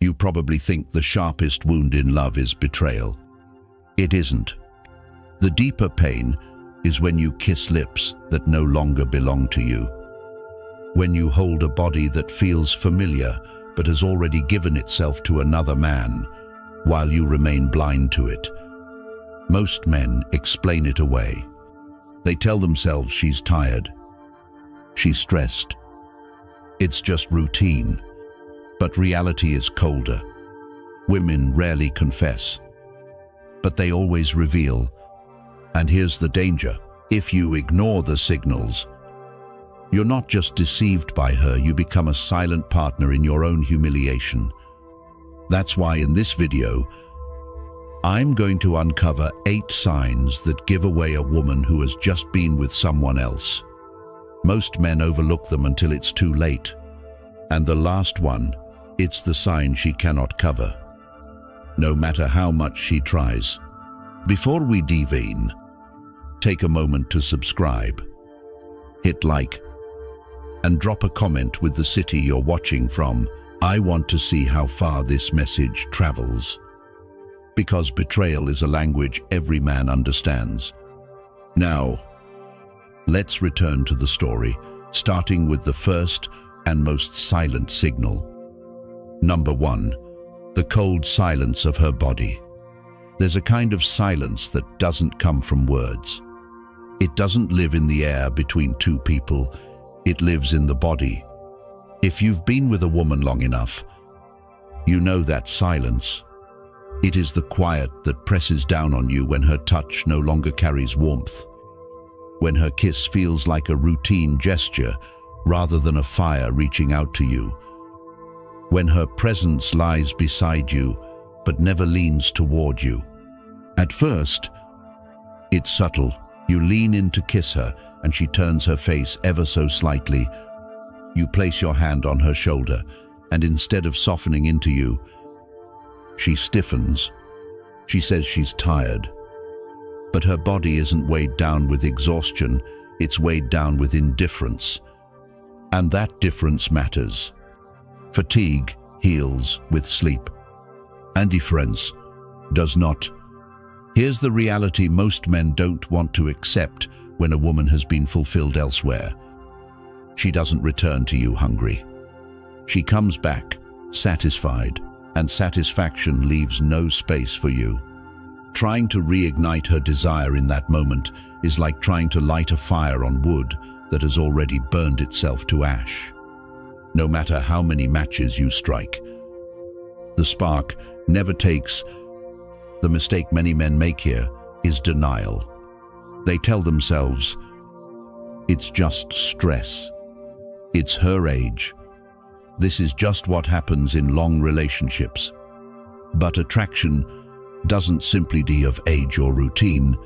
You probably think the sharpest wound in love is betrayal. It isn't. The deeper pain is when you kiss lips that no longer belong to you. When you hold a body that feels familiar but has already given itself to another man, while you remain blind to it. Most men explain it away. They tell themselves she's tired, she's stressed, it's just routine. But reality is colder. Women rarely confess, but they always reveal. And here's the danger. If you ignore the signals, you're not just deceived by her, you become a silent partner in your own humiliation. That's why in this video, I'm going to uncover 8 signs that give away a woman who has just been with someone else. Most men overlook them until it's too late. And the last one, it's the sign she cannot cover, no matter how much she tries. Before we dive in, take a moment to subscribe, hit like, and drop a comment with the city you're watching from. I want to see how far this message travels, because betrayal is a language every man understands. Now, let's return to the story, starting with the first and most silent signal. Number 1, the cold silence of her body. There's a kind of silence that doesn't come from words. It doesn't live in the air between two people, it lives in the body. If you've been with a woman long enough, you know that silence. It is the quiet that presses down on you when her touch no longer carries warmth, when her kiss feels like a routine gesture rather than a fire reaching out to you, when her presence lies beside you but never leans toward you. At first, it's subtle. You lean in to kiss her and she turns her face ever so slightly. You place your hand on her shoulder and instead of softening into you, she stiffens. She says she's tired. But her body isn't weighed down with exhaustion, it's weighed down with indifference. And that difference matters. Fatigue heals with sleep. Indifference does not. Here's the reality most men don't want to accept when a woman has been fulfilled elsewhere. She doesn't return to you hungry. She comes back satisfied, and satisfaction leaves no space for you. Trying to reignite her desire in that moment is like trying to light a fire on wood that has already burned itself to ash. No matter how many matches you strike, the spark never takes. The mistake many men make here is denial. They tell themselves, it's just stress. It's her age. This is just what happens in long relationships. But attraction doesn't simply die of age or routine.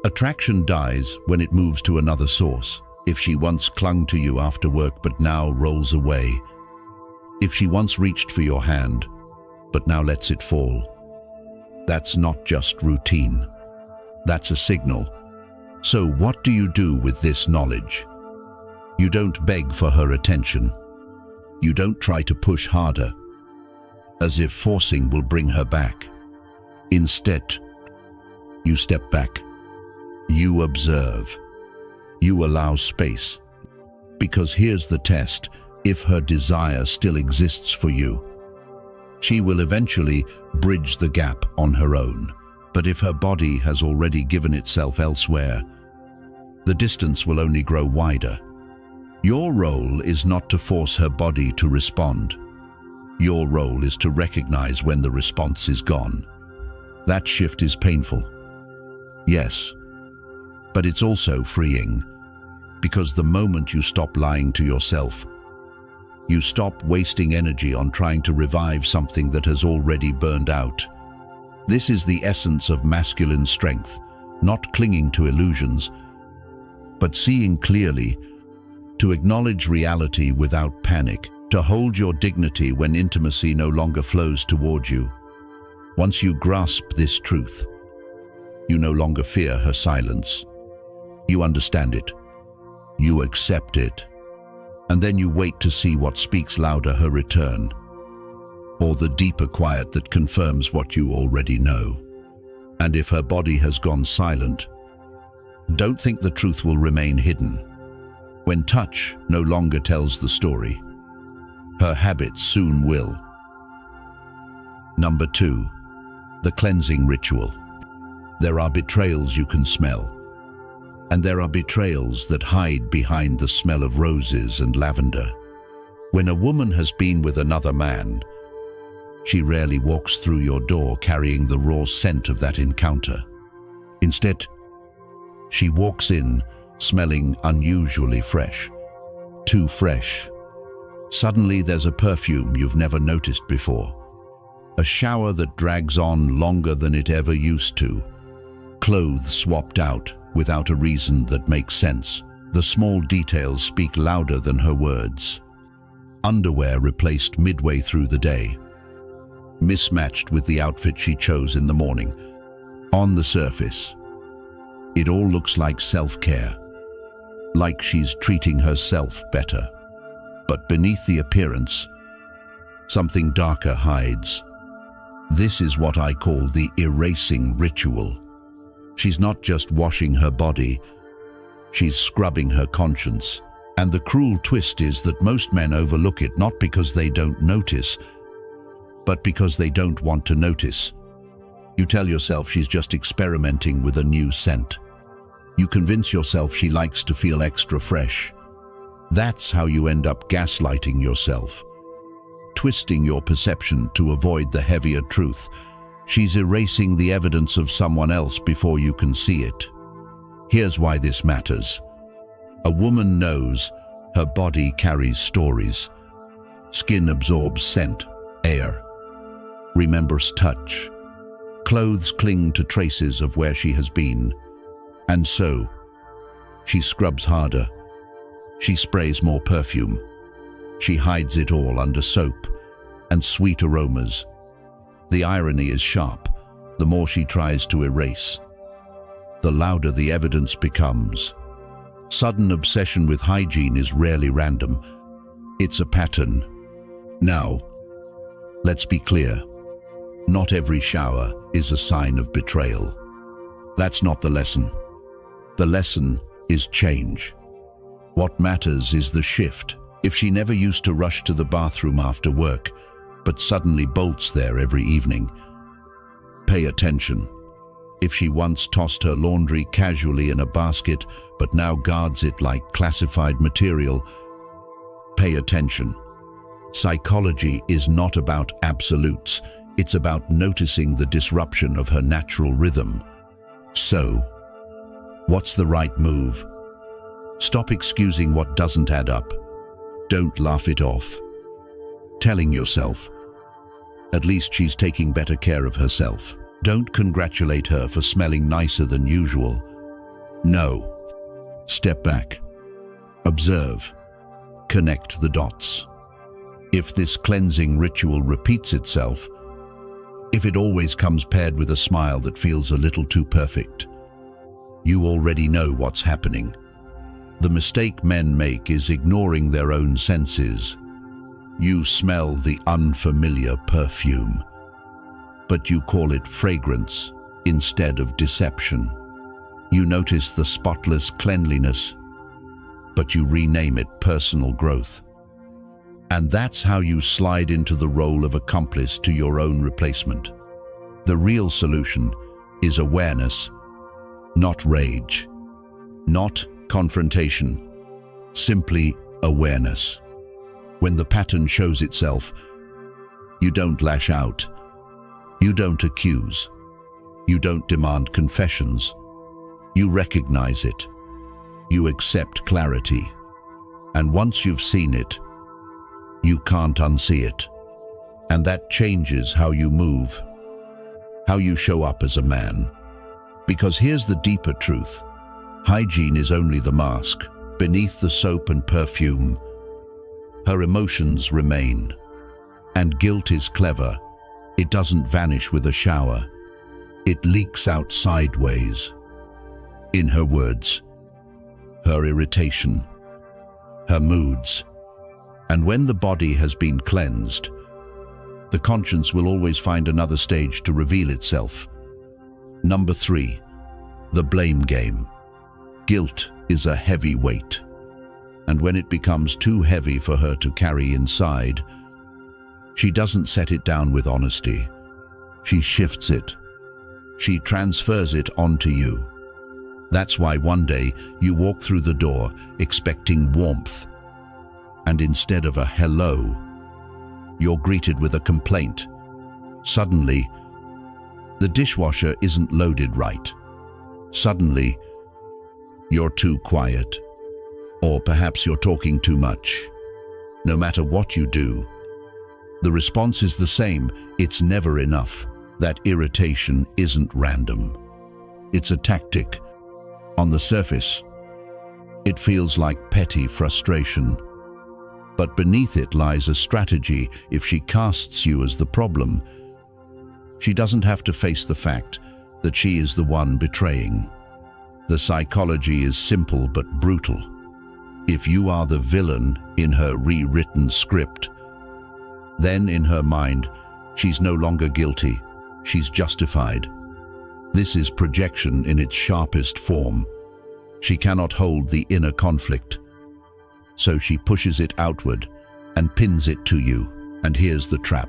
Attraction dies when it moves to another source. If she once clung to you after work but now rolls away. If she once reached for your hand but now lets it fall. That's not just routine. That's a signal. So what do you do with this knowledge? You don't beg for her attention. You don't try to push harder, as if forcing will bring her back. Instead, you step back. You observe. You allow space. Because here's the test: if her desire still exists for you, she will eventually bridge the gap on her own. But if her body has already given itself elsewhere, the distance will only grow wider. Your role is not to force her body to respond. Your role is to recognize when the response is gone. That shift is painful. Yes, but it's also freeing, because the moment you stop lying to yourself, you stop wasting energy on trying to revive something that has already burned out. This is the essence of masculine strength, not clinging to illusions, but seeing clearly, to acknowledge reality without panic, to hold your dignity when intimacy no longer flows toward you. Once you grasp this truth, you no longer fear her silence. You understand it. You accept it. And then you wait to see what speaks louder, her return or or the deeper quiet that confirms what you already know. And if her body has gone silent, don't think the truth will remain hidden. When touch no longer tells the story, her habits soon will. Number 2, the cleansing ritual. There are betrayals you can smell, and there are betrayals that hide behind the smell of roses and lavender. When a woman has been with another man, she rarely walks through your door carrying the raw scent of that encounter. Instead, she walks in smelling unusually fresh. Too fresh. Suddenly there's a perfume you've never noticed before. A shower that drags on longer than it ever used to. Clothes swapped out without a reason that makes sense. The small details speak louder than her words. Underwear replaced midway through the day, mismatched with the outfit she chose in the morning. On the surface, it all looks like self-care, like she's treating herself better. But beneath the appearance, something darker hides. This is what I call the erasing ritual. She's not just washing her body, she's scrubbing her conscience. And the cruel twist is that most men overlook it not because they don't notice, but because they don't want to notice. You tell yourself she's just experimenting with a new scent. You convince yourself she likes to feel extra fresh. That's how you end up gaslighting yourself, twisting your perception to avoid the heavier truth. She's erasing the evidence of someone else before you can see it. Here's why this matters. A woman knows her body carries stories. Skin absorbs scent, air, remembers touch. Clothes cling to traces of where she has been. And so, she scrubs harder. She sprays more perfume. She hides it all under soap and sweet aromas. The irony is sharp. The more she tries to erase, the louder the evidence becomes. Sudden obsession with hygiene is rarely random. It's a pattern. Now, let's be clear. Not every shower is a sign of betrayal. That's not the lesson. The lesson is change. What matters is the shift. If she never used to rush to the bathroom after work, but suddenly bolts there every evening, pay attention. If she once tossed her laundry casually in a basket, but now guards it like classified material, pay attention. Psychology is not about absolutes. It's about noticing the disruption of her natural rhythm. So, what's the right move? Stop excusing what doesn't add up. Don't laugh it off. Telling yourself, at least she's taking better care of herself. Don't congratulate her for smelling nicer than usual. No. Step back. Observe. Connect the dots. If this cleansing ritual repeats itself, if it always comes paired with a smile that feels a little too perfect, you already know what's happening. The mistake men make is ignoring their own senses. You smell the unfamiliar perfume, but you call it fragrance instead of deception. You notice the spotless cleanliness, but you rename it personal growth. And that's how you slide into the role of accomplice to your own replacement. The real solution is awareness, not rage, not confrontation, simply awareness. When the pattern shows itself, you don't lash out, you don't accuse, you don't demand confessions. You recognize it, you accept clarity, and once you've seen it, you can't unsee it. And that changes how you move, how you show up as a man. Because here's the deeper truth. Hygiene is only the mask. Beneath the soap and perfume, her emotions remain. And guilt is clever. It doesn't vanish with a shower. It leaks out sideways. In her words, her irritation, her moods. And when the body has been cleansed, The conscience will always find another stage to reveal itself. Number 3. The blame game. Guilt is a heavy weight, and when it becomes too heavy for her to carry inside, she doesn't set it down with honesty. She shifts it. She transfers it onto you. That's why one day you walk through the door expecting warmth, and instead of a hello, you're greeted with a complaint. Suddenly, the dishwasher isn't loaded right. Suddenly, you're too quiet. Or perhaps you're talking too much. No matter what you do, the response is the same. It's never enough. That irritation isn't random. It's a tactic. On the surface, it feels like petty frustration. But beneath it lies a strategy. If she casts you as the problem, she doesn't have to face the fact that she is the one betraying. The psychology is simple but brutal. If you are the villain in her rewritten script, then in her mind, she's no longer guilty, she's justified. This is projection in its sharpest form. She cannot hold the inner conflict, so she pushes it outward and pins it to you. And here's the trap.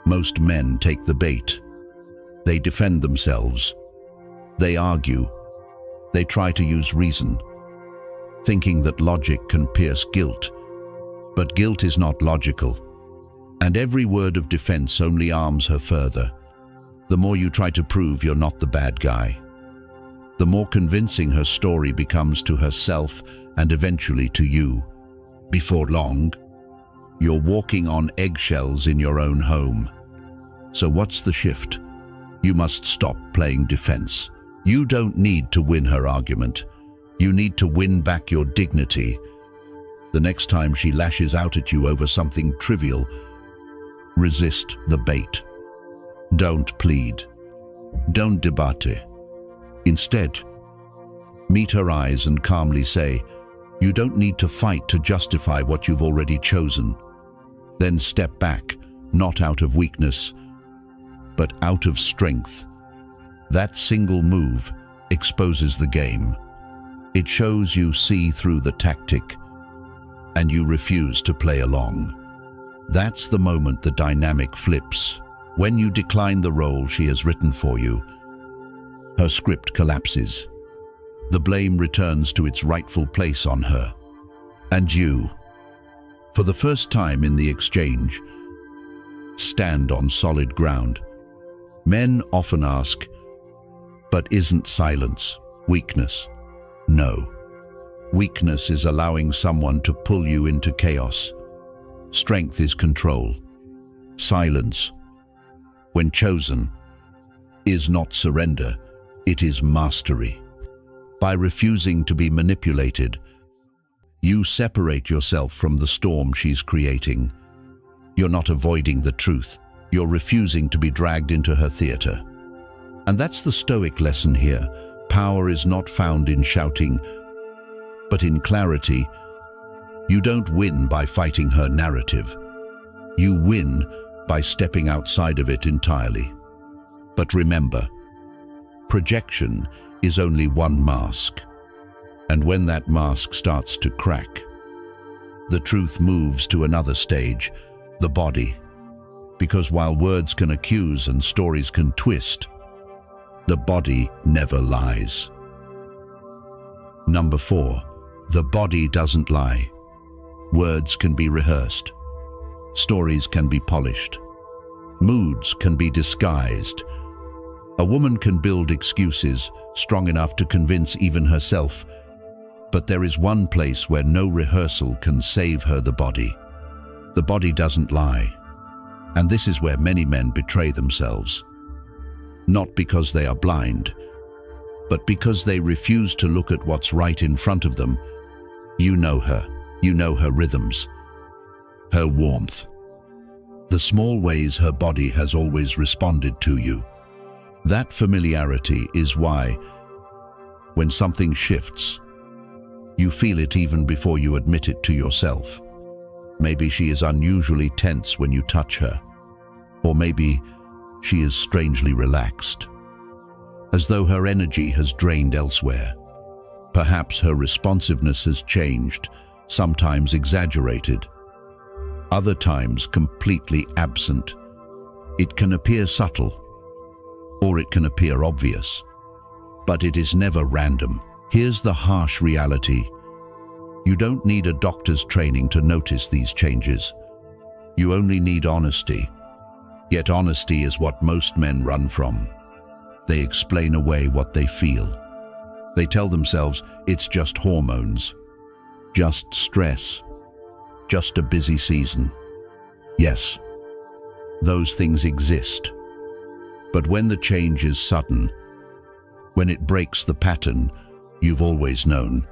Most men take the bait. They defend themselves. They argue. They try to use reason, thinking that logic can pierce guilt. But guilt is not logical, and every word of defense only arms her further. The more you try to prove you're not the bad guy, the more convincing her story becomes to herself and eventually to you. Before long, you're walking on eggshells in your own home. So what's the shift? You must stop playing defense. You don't need to win her argument. You need to win back your dignity. The next time she lashes out at you over something trivial, resist the bait. Don't plead. Don't debate. Instead, meet her eyes and calmly say, "You don't need to fight to justify what you've already chosen." Then step back, not out of weakness, but out of strength. That single move exposes the game. It shows you see through the tactic, and you refuse to play along. That's the moment the dynamic flips. When you decline the role she has written for you, her script collapses. The blame returns to its rightful place on her. And you, for the first time in the exchange, stand on solid ground. Men often ask, but isn't silence weakness? No. Weakness is allowing someone to pull you into chaos. Strength is control. Silence, when chosen, is not surrender, it is mastery. By refusing to be manipulated, you separate yourself from the storm she's creating. You're not avoiding the truth, you're refusing to be dragged into her theater. And that's the Stoic lesson here. Power is not found in shouting, but in clarity. You don't win by fighting her narrative. You win by stepping outside of it entirely. But remember, projection is only one mask. And when that mask starts to crack, the truth moves to another stage, the body. Because while words can accuse and stories can twist, the body never lies. Number 4, the body doesn't lie. Words can be rehearsed. Stories can be polished. Moods can be disguised. A woman can build excuses strong enough to convince even herself. But there is one place where no rehearsal can save her: the body. The body doesn't lie. And this is where many men betray themselves. Not because they are blind, but because they refuse to look at what's right in front of them. You know her. You know her rhythms, her warmth, the small ways her body has always responded to you. That familiarity is why, when something shifts, you feel it even before you admit it to yourself. Maybe she is unusually tense when you touch her. Or maybe she is strangely relaxed, as though her energy has drained elsewhere. Perhaps her responsiveness has changed, sometimes exaggerated, other times completely absent. It can appear subtle, or it can appear obvious, but it is never random. Here's the harsh reality. You don't need a doctor's training to notice these changes. You only need honesty. Yet honesty is what most men run from. They explain away what they feel. They tell themselves it's just hormones, just stress, just a busy season. Yes, those things exist. But when the change is sudden, when it breaks the pattern you've always known,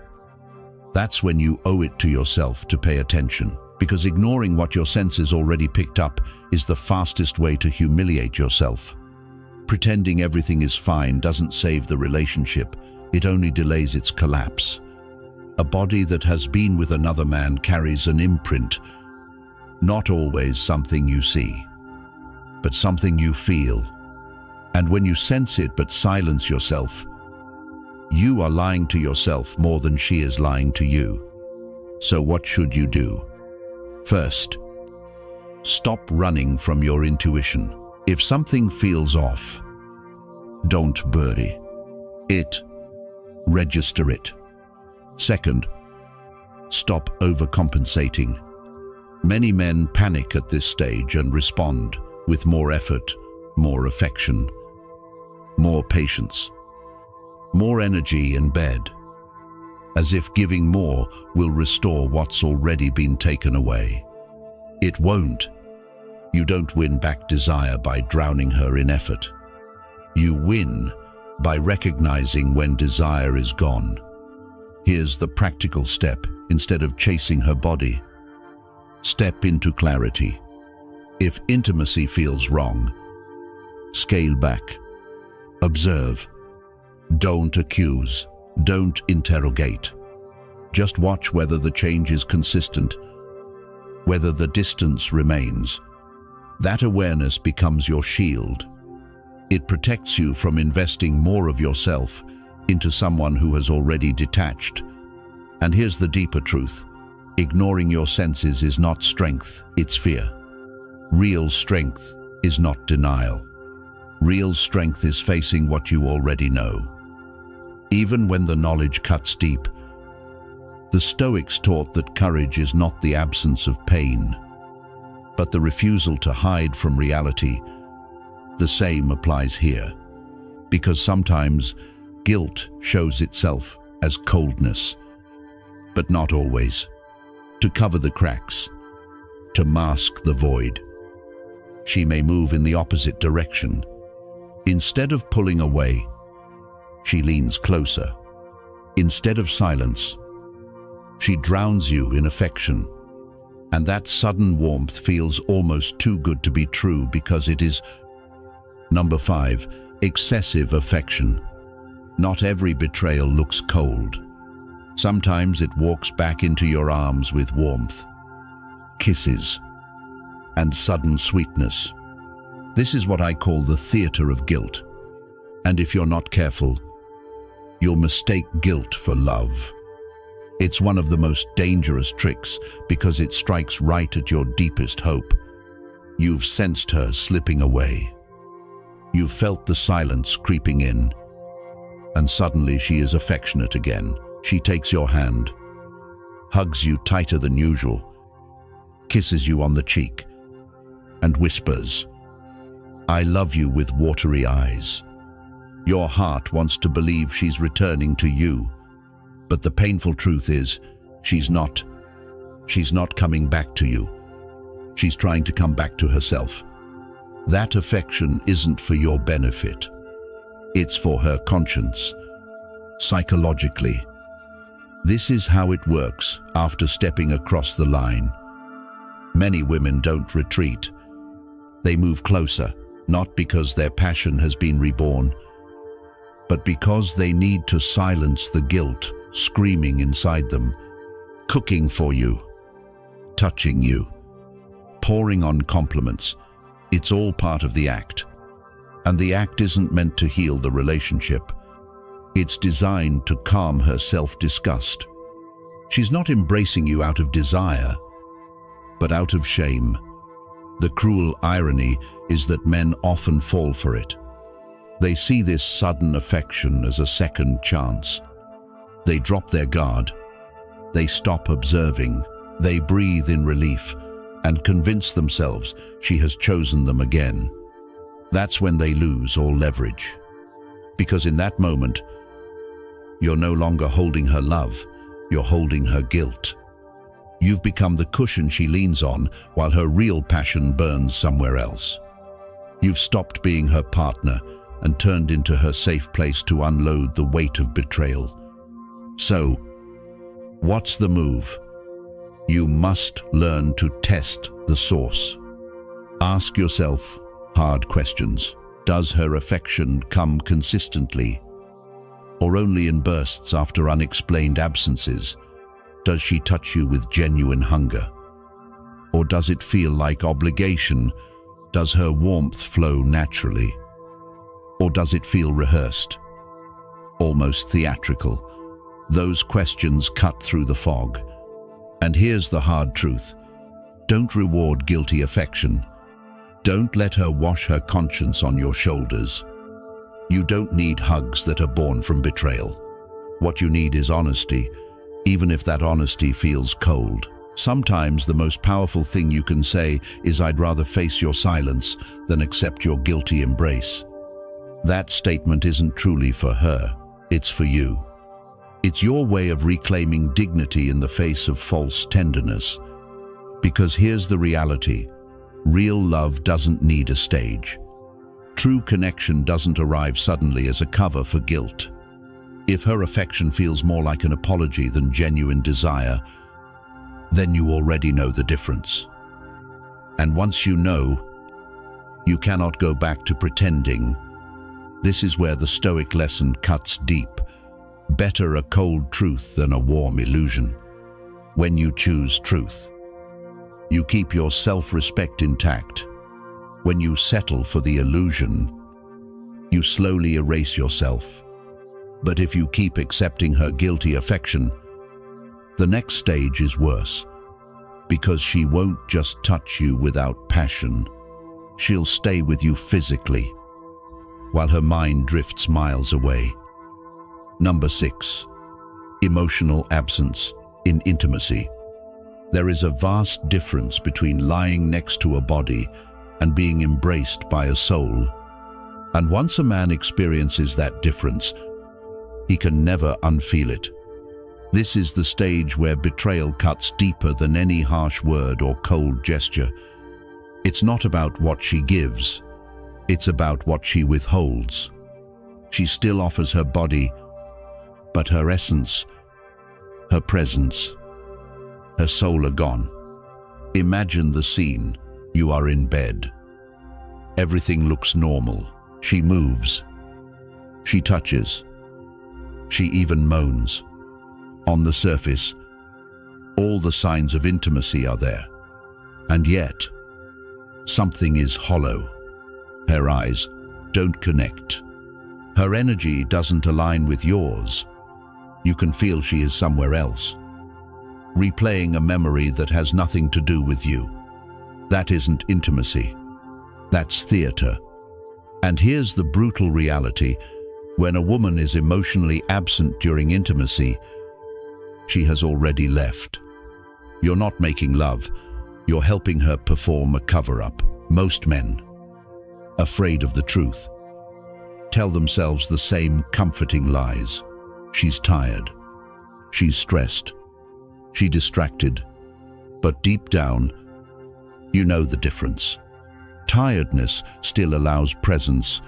that's when you owe it to yourself to pay attention. Because ignoring what your senses already picked up is the fastest way to humiliate yourself. Pretending everything is fine doesn't save the relationship, it only delays its collapse. A body that has been with another man carries an imprint, not always something you see, but something you feel. And when you sense it but silence yourself, you are lying to yourself more than she is lying to you. So what should you do? First, stop running from your intuition. If something feels off, don't bury it. Register it. Second, stop overcompensating. Many men panic at this stage and respond with more effort, more affection, more patience, more energy in bed, as if giving more will restore what's already been taken away. It won't. You don't win back desire by drowning her in effort. You win by recognizing when desire is gone. Here's the practical step. Instead of chasing her body, step into clarity. If intimacy feels wrong, scale back. Observe. Don't accuse. Don't interrogate. Just watch whether the change is consistent, whether the distance remains. That awareness becomes your shield. It protects you from investing more of yourself into someone who has already detached. And here's the deeper truth. Ignoring your senses is not strength, it's fear. Real strength is not denial. Real strength is facing what you already know, even when the knowledge cuts deep. The Stoics taught that courage is not the absence of pain, but the refusal to hide from reality. The same applies here, because sometimes guilt shows itself as coldness, but not always. To cover the cracks, to mask the void, she may move in the opposite direction. Instead of pulling away, she leans closer. Instead of silence, she drowns you in affection. And that sudden warmth feels almost too good to be true because it is. Number 5, excessive affection. Not every betrayal looks cold. Sometimes it walks back into your arms with warmth, kisses, and sudden sweetness. This is what I call the theater of guilt. And if you're not careful, you'll mistake guilt for love. It's one of the most dangerous tricks because it strikes right at your deepest hope. You've sensed her slipping away. You've felt the silence creeping in, and suddenly she is affectionate again. She takes your hand, hugs you tighter than usual, kisses you on the cheek, and whispers, "I love you," with watery eyes. Your heart wants to believe she's returning to you, but the painful truth is, she's not. She's not coming back to you. She's trying to come back to herself. That affection isn't for your benefit. It's for her conscience. Psychologically, this is how it works after stepping across the line. Many women don't retreat. They move closer, not because their passion has been reborn, but because they need to silence the guilt screaming inside them, cooking for you, touching you, pouring on compliments, It's all part of the act. And the act isn't meant to heal the relationship. It's designed to calm her self-disgust. She's not embracing you out of desire, but out of shame. The cruel irony is that men often fall for it. They see this sudden affection as a second chance. They drop their guard. They stop observing. They breathe in relief and convince themselves she has chosen them again. That's when they lose all leverage. Because in that moment, you're no longer holding her love, you're holding her guilt. You've become the cushion she leans on while her real passion burns somewhere else. You've stopped being her partner and turned into her safe place to unload the weight of betrayal. So, what's the move? You must learn to test the source. Ask yourself hard questions. Does her affection come consistently, or only in bursts after unexplained absences? Does she touch you with genuine hunger? Or does it feel like obligation? Does her warmth flow naturally? Or does it feel rehearsed, almost theatrical? Those questions cut through the fog. And here's the hard truth. Don't reward guilty affection. Don't let her wash her conscience on your shoulders. You don't need hugs that are born from betrayal. What you need is honesty, even if that honesty feels cold. Sometimes the most powerful thing you can say is, "I'd rather face your silence than accept your guilty embrace." That statement isn't truly for her, it's for you. It's your way of reclaiming dignity in the face of false tenderness. Because here's the reality. Real love doesn't need a stage. True connection doesn't arrive suddenly as a cover for guilt. If her affection feels more like an apology than genuine desire, then you already know the difference. And once you know, you cannot go back to pretending. This is where the Stoic lesson cuts deep. Better a cold truth than a warm illusion. When you choose truth, you keep your self-respect intact. When you settle for the illusion, you slowly erase yourself. But if you keep accepting her guilty affection, the next stage is worse. Because she won't just touch you without passion. She'll stay with you physically, while her mind drifts miles away. Number 6. Emotional absence in intimacy. There is a vast difference between lying next to a body and being embraced by a soul. And once a man experiences that difference, he can never unfeel it. This is the stage where betrayal cuts deeper than any harsh word or cold gesture. It's not about what she gives, it's about what she withholds. She still offers her body, but her essence, her presence, her soul are gone. Imagine the scene. You are in bed. Everything looks normal. She moves. She touches. She even moans. On the surface, all the signs of intimacy are there. And yet, something is hollow. Her eyes don't connect. Her energy doesn't align with yours. You can feel she is somewhere else, replaying a memory that has nothing to do with you. That isn't intimacy. That's theater. And here's the brutal reality. When a woman is emotionally absent during intimacy, she has already left. You're not making love. You're helping her perform a cover-up. Most men, afraid of the truth, tell themselves the same comforting lies. She's tired. She's stressed. She's distracted. But deep down, you know the difference. Tiredness still allows presence.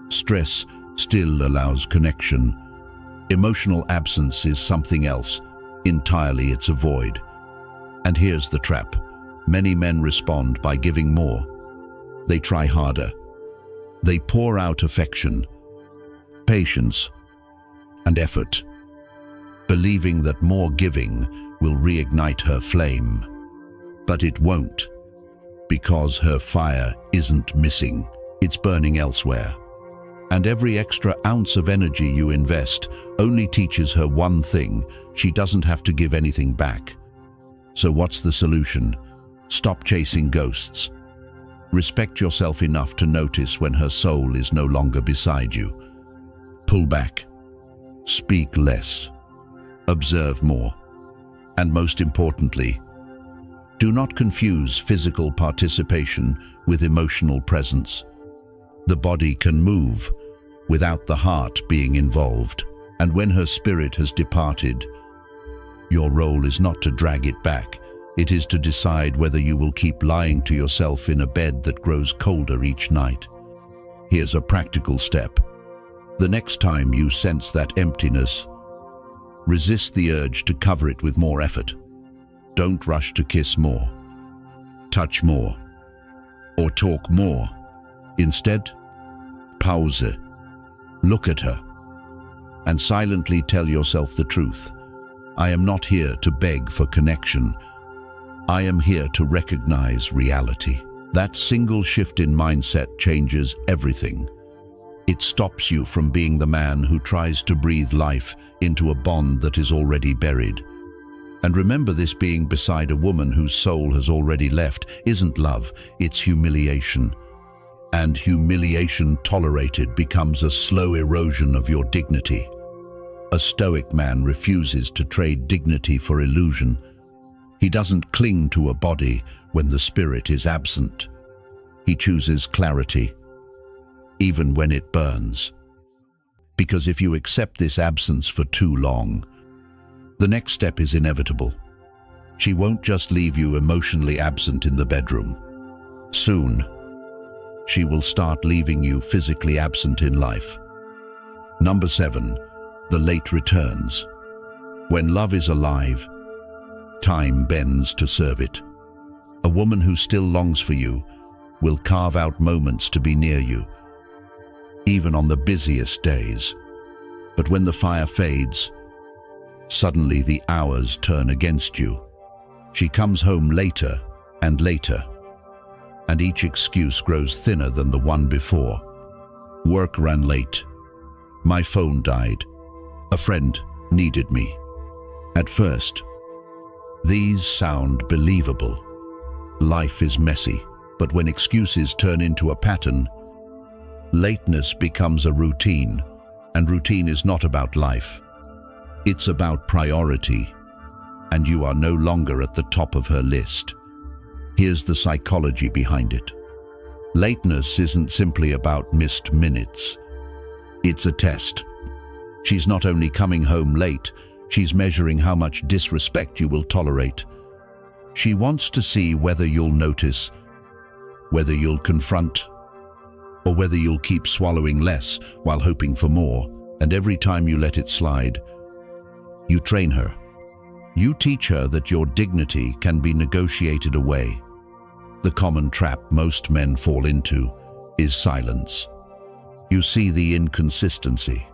Stress still allows connection. Emotional absence is something else. Entirely, it's a void. And here's the trap. Many men respond by giving more. They try harder. They pour out affection, patience, and effort, believing that more giving will reignite her flame. But it won't, because her fire isn't missing, it's burning elsewhere. And every extra ounce of energy you invest only teaches her one thing: she doesn't have to give anything back. So what's the solution? Stop chasing ghosts. Respect yourself enough to notice when her soul is no longer beside you. Pull back. Speak less. Observe more. And most importantly, do not confuse physical participation with emotional presence. The body can move without the heart being involved. And when her spirit has departed, your role is not to drag it back. It is to decide whether you will keep lying to yourself in a bed that grows colder each night. Here's a practical step. The next time you sense that emptiness, resist the urge to cover it with more effort. Don't rush to kiss more, touch more, or talk more. Instead, pause, look at her, and silently tell yourself the truth. I am not here to beg for connection. I am here to recognize reality. That single shift in mindset changes everything. It stops you from being the man who tries to breathe life into a bond that is already buried. And remember, this being beside a woman whose soul has already left isn't love, it's humiliation. And humiliation tolerated becomes a slow erosion of your dignity. A Stoic man refuses to trade dignity for illusion. He doesn't cling to a body when the spirit is absent. He chooses clarity, even when it burns. Because if you accept this absence for too long, the next step is inevitable. She won't just leave you emotionally absent in the bedroom. Soon, she will start leaving you physically absent in life. Number 7, the late returns. When love is alive, time bends to serve it. A woman who still longs for you will carve out moments to be near you, even on the busiest days. But when the fire fades, suddenly the hours turn against you. She comes home later and later, and each excuse grows thinner than the one before. Work ran late. My phone died. A friend needed me. At first, these sound believable. Life is messy, but when excuses turn into a pattern, lateness becomes a routine, and routine is not about life. It's about priority, and you are no longer at the top of her list. Here's the psychology behind it. Lateness isn't simply about missed minutes. It's a test. She's not only coming home late, she's measuring how much disrespect you will tolerate. She wants to see whether you'll notice, whether you'll confront, or whether you'll keep swallowing less while hoping for more. And every time you let it slide, you train her. You teach her that your dignity can be negotiated away. The common trap most men fall into is silence. You see the inconsistency.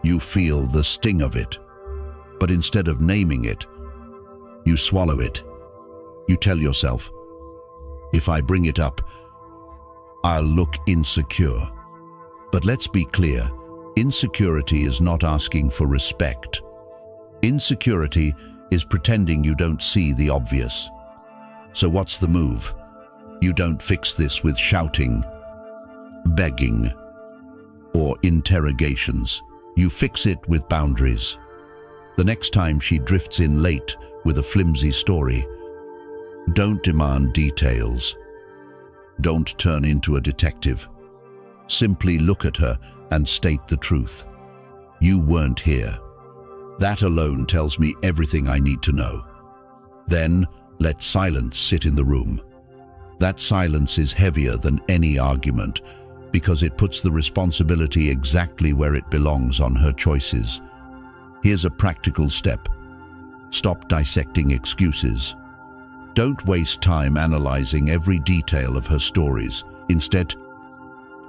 You feel the sting of it. But instead of naming it, you swallow it. You tell yourself, if I bring it up, I'll look insecure. But let's be clear, insecurity is not asking for respect. Insecurity is pretending you don't see the obvious. So what's the move? You don't fix this with shouting, begging, or interrogations. You fix it with boundaries. The next time she drifts in late with a flimsy story, don't demand details. Don't turn into a detective. Simply look at her and state the truth. You weren't here. That alone tells me everything I need to know. Then let silence sit in the room. That silence is heavier than any argument because it puts the responsibility exactly where it belongs on her choices. Here's a practical step. Stop dissecting excuses. Don't waste time analyzing every detail of her stories. Instead,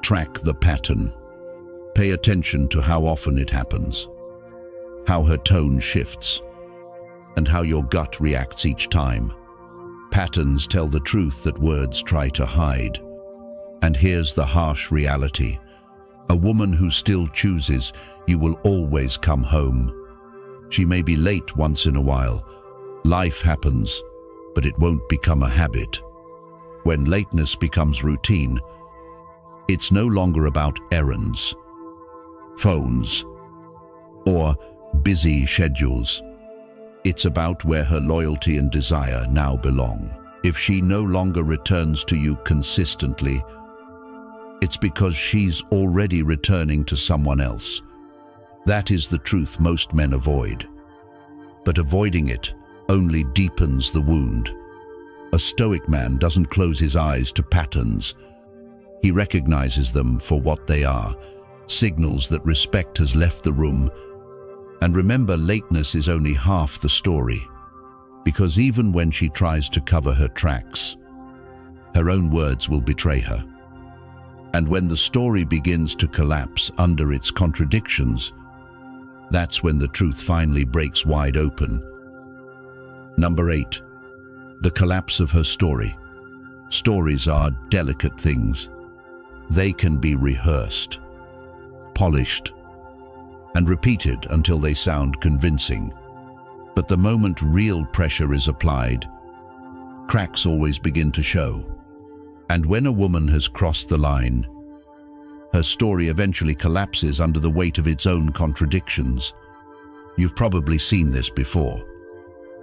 track the pattern. Pay attention to how often it happens, how her tone shifts, and how your gut reacts each time. Patterns tell the truth that words try to hide. And here's the harsh reality. A woman who still chooses, "You will always come home." She may be late once in a while. Life happens, but it won't become a habit. When lateness becomes routine, it's no longer about errands, phones, or busy schedules. It's about where her loyalty and desire now belong. If she no longer returns to you consistently, it's because she's already returning to someone else. That is the truth most men avoid. But avoiding it only deepens the wound. A Stoic man doesn't close his eyes to patterns. He recognizes them for what they are, signals that respect has left the room. And remember, lateness is only half the story, because even when she tries to cover her tracks, her own words will betray her. And when the story begins to collapse under its contradictions, that's when the truth finally breaks wide open. Number 8. The collapse of her story. Stories are delicate things. They can be rehearsed, polished, and repeated until they sound convincing. But the moment real pressure is applied, cracks always begin to show. And when a woman has crossed the line, her story eventually collapses under the weight of its own contradictions. You've probably seen this before.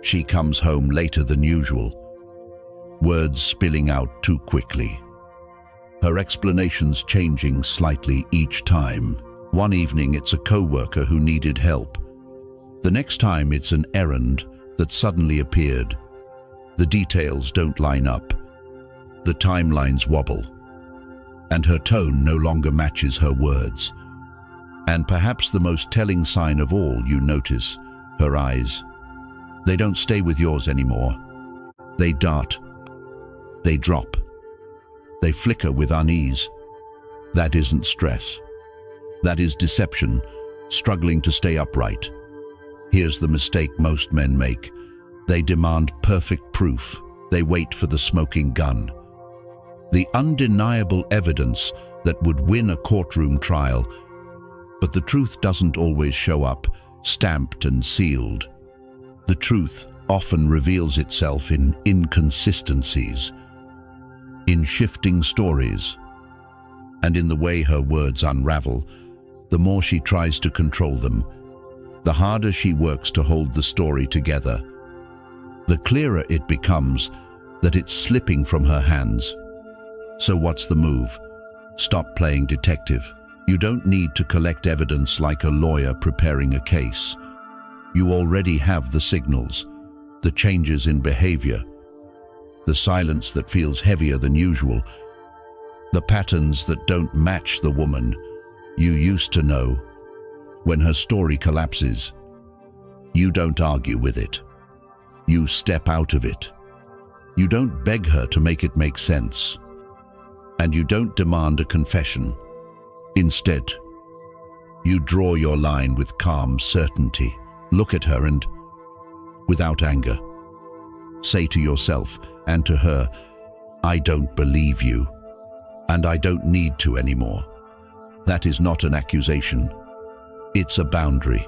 She comes home later than usual, words spilling out too quickly, her explanations changing slightly each time. One evening it's a co-worker who needed help. The next time it's an errand that suddenly appeared. The details don't line up. The timelines wobble. And her tone no longer matches her words. And perhaps the most telling sign of all, you notice her eyes. They don't stay with yours anymore. They dart. They drop. They flicker with unease. That isn't stress. That is deception, struggling to stay upright. Here's the mistake most men make. They demand perfect proof. They wait for the smoking gun. The undeniable evidence that would win a courtroom trial. But the truth doesn't always show up, stamped and sealed. The truth often reveals itself in inconsistencies, in shifting stories, and in the way her words unravel. The more she tries to control them, the harder she works to hold the story together. The clearer it becomes that it's slipping from her hands. So what's the move? Stop playing detective. You don't need to collect evidence like a lawyer preparing a case. You already have the signals, the changes in behavior, the silence that feels heavier than usual, the patterns that don't match the woman you used to know. When her story collapses, you don't argue with it. You step out of it. You don't beg her to make it make sense. And you don't demand a confession. Instead, you draw your line with calm certainty. Look at her and, without anger, say to yourself and to her, "I don't believe you, and I don't need to anymore." That is not an accusation. It's a boundary.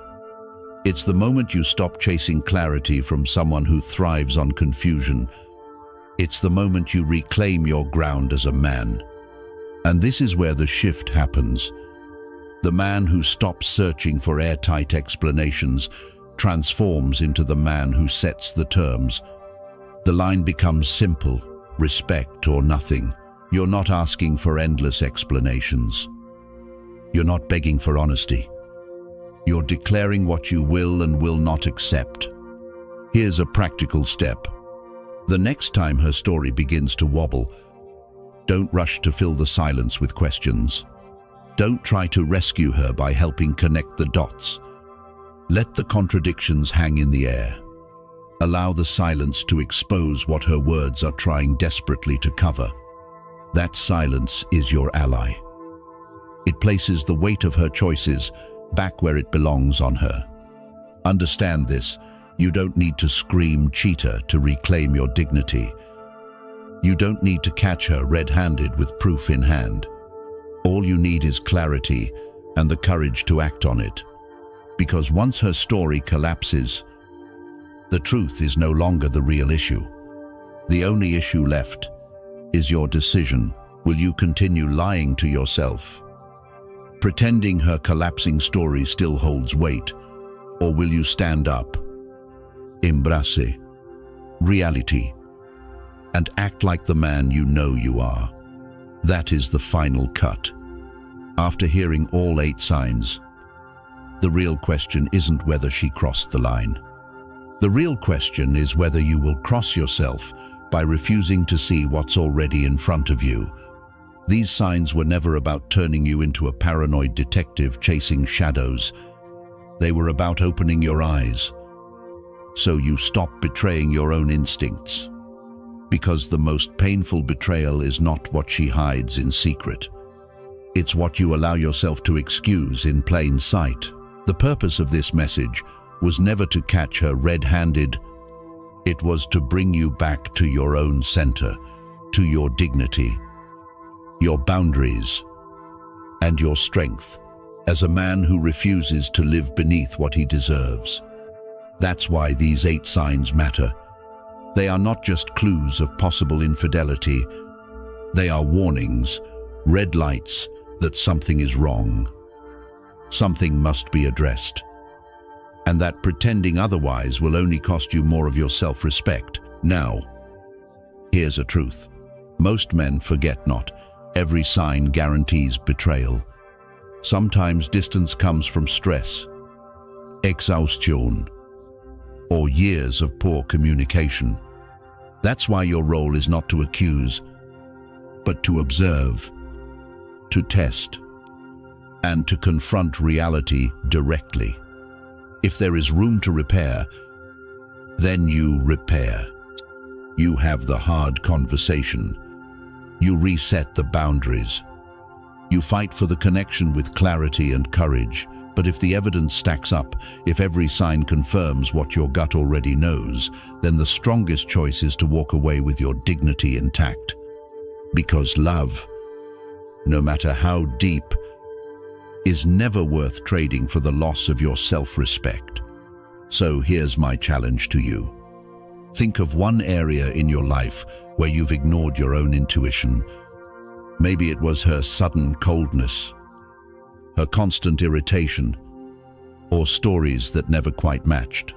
It's the moment you stop chasing clarity from someone who thrives on confusion. It's the moment you reclaim your ground as a man. And this is where the shift happens. The man who stops searching for airtight explanations transforms into the man who sets the terms. The line becomes simple: respect or nothing. You're not asking for endless explanations. You're not begging for honesty. You're declaring what you will and will not accept. Here's a practical step. The next time her story begins to wobble, don't rush to fill the silence with questions. Don't try to rescue her by helping connect the dots. Let the contradictions hang in the air. Allow the silence to expose what her words are trying desperately to cover. That silence is your ally. It places the weight of her choices back where it belongs on her. Understand this. You don't need to scream cheater to reclaim your dignity. You don't need to catch her red-handed with proof in hand. All you need is clarity and the courage to act on it. Because once her story collapses, the truth is no longer the real issue. The only issue left is your decision. Will you continue lying to yourself, pretending her collapsing story still holds weight, or will you stand up, embrace reality, and act like the man you know you are? That is the final cut. After hearing all 8 signs, the real question isn't whether she crossed the line. The real question is whether you will cross yourself by refusing to see what's already in front of you. These signs were never about turning you into a paranoid detective chasing shadows. They were about opening your eyes, so you stop betraying your own instincts. Because the most painful betrayal is not what she hides in secret. It's what you allow yourself to excuse in plain sight. The purpose of this message was never to catch her red-handed. It was to bring you back to your own center, to your dignity, your boundaries, and your strength, as a man who refuses to live beneath what he deserves. That's why these 8 signs matter. They are not just clues of possible infidelity. They are warnings, red lights that something is wrong. Something must be addressed. And that pretending otherwise will only cost you more of your self-respect. Now, here's a truth. Most men forget not. Every sign guarantees betrayal. Sometimes distance comes from stress, exhaustion, or years of poor communication. That's why your role is not to accuse, but to observe, to test, and to confront reality directly. If there is room to repair, then you repair. You have the hard conversation. You reset the boundaries. You fight for the connection with clarity and courage. But if the evidence stacks up, if every sign confirms what your gut already knows, then the strongest choice is to walk away with your dignity intact. Because love, no matter how deep, is never worth trading for the loss of your self-respect. So here's my challenge to you. Think of one area in your life where you've ignored your own intuition. Maybe it was her sudden coldness, her constant irritation, or stories that never quite matched.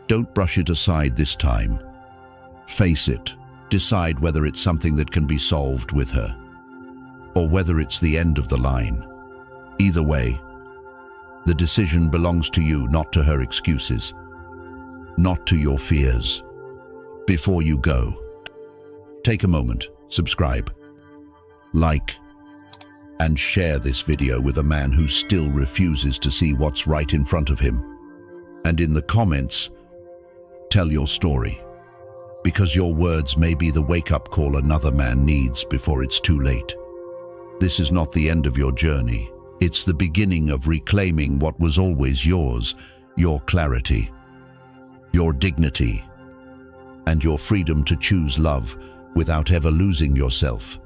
Don't brush it aside this time. Face it. Decide whether it's something that can be solved with her, or whether it's the end of the line. Either way, the decision belongs to you, not to her excuses, not to your fears. Before you go, take a moment, subscribe, like, and share this video with a man who still refuses to see what's right in front of him. And in the comments, tell your story, because your words may be the wake-up call another man needs before it's too late. This is not the end of your journey. It's the beginning of reclaiming what was always yours, your clarity, your dignity, and your freedom to choose love without ever losing yourself.